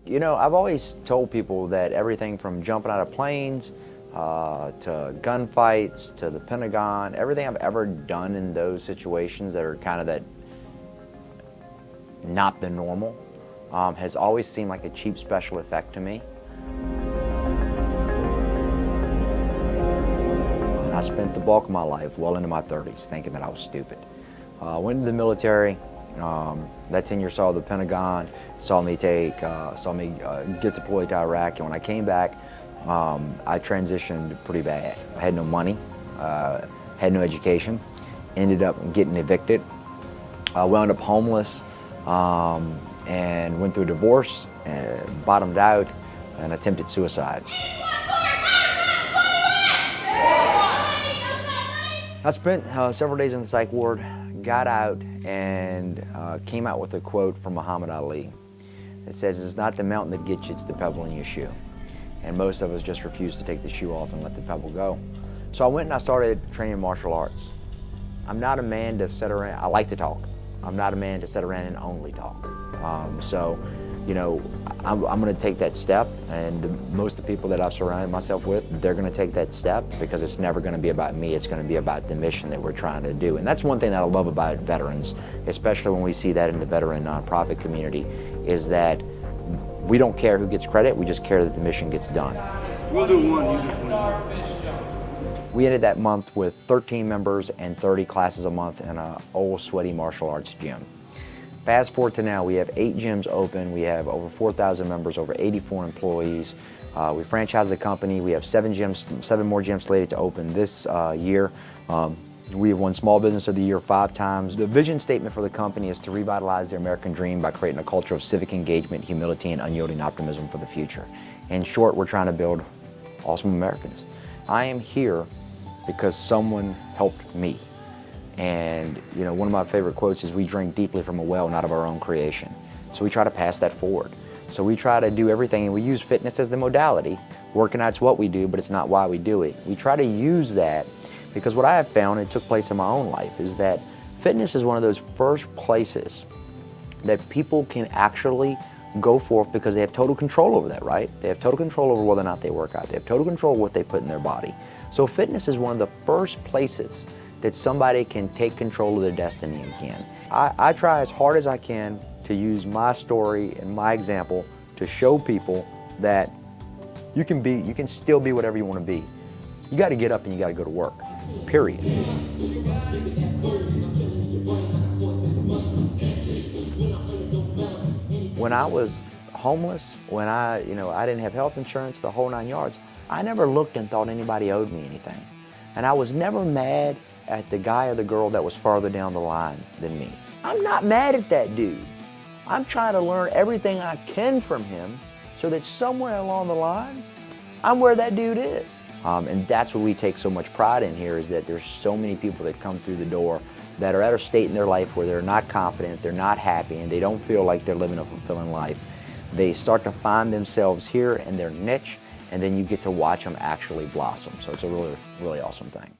You know, I've always told people that everything from jumping out of planes to gunfights to the Pentagon, everything I've ever done in those situations that are kind of that not the normal, has always seemed like a cheap special effect to me. And I spent the bulk of my life, well into my 30s, thinking that I was stupid. Went into the military. That 10 years saw the Pentagon, saw me get deployed to Iraq, and when I came back, I transitioned pretty bad. I had no money, had no education, ended up getting evicted, wound up homeless, and went through a divorce, bottomed out, and attempted suicide. I spent several days in the psych ward, got out, and came out with a quote from Muhammad Ali. It says, "It's not the mountain that gets you, it's the pebble in your shoe." And most of us just refuse to take the shoe off and let the pebble go. So I went and I started training martial arts. I'm not a man to sit around, I like to talk. I'm not a man to sit around and only talk. So, you know, I'm gonna take that step, and most of the people that I've surrounded myself with, they're gonna take that step, because it's never gonna be about me, it's gonna be about the mission that we're trying to do. And that's one thing that I love about veterans, especially when we see that in the veteran nonprofit community, is that we don't care who gets credit, we just care that the mission gets done. We'll do one, you do 20. We ended that month with 13 members and 30 classes a month in an old sweaty martial arts gym. Fast forward to now, we have 8 gyms open, we have over 4,000 members, over 84 employees. We franchise the company, we have 7 more gyms slated to open this year. We have won Small Business of the Year 5 times. The vision statement for the company is to revitalize the American dream by creating a culture of civic engagement, humility, and unyielding optimism for the future. In short, we're trying to build awesome Americans. I am here because someone helped me. And you know, one of my favorite quotes is, "We drink deeply from a well, not of our own creation." So we try to pass that forward. So we try to do everything, and we use fitness as the modality. Working out's what we do, but it's not why we do it. We try to use that because what I have found, and it took place in my own life, is that fitness is one of those first places that people can actually go forth because they have total control over that, right? They have total control over whether or not they work out. They have total control over what they put in their body. So fitness is one of the first places that somebody can take control of their destiny again. I try as hard as I can to use my story and my example to show people that you can still be whatever you want to be. You got to get up and you got to go to work, period. When I was homeless, when I didn't have health insurance, the whole 9 yards, I never looked and thought anybody owed me anything. And I was never mad at the guy or the girl that was farther down the line than me. I'm not mad at that dude. I'm trying to learn everything I can from him so that somewhere along the lines, I'm where that dude is. And that's what we take so much pride in here, is that there's so many people that come through the door that are at a state in their life where they're not confident, they're not happy, and they don't feel like they're living a fulfilling life. They start to find themselves here in their niche, and then you get to watch them actually blossom. So it's a really, really awesome thing.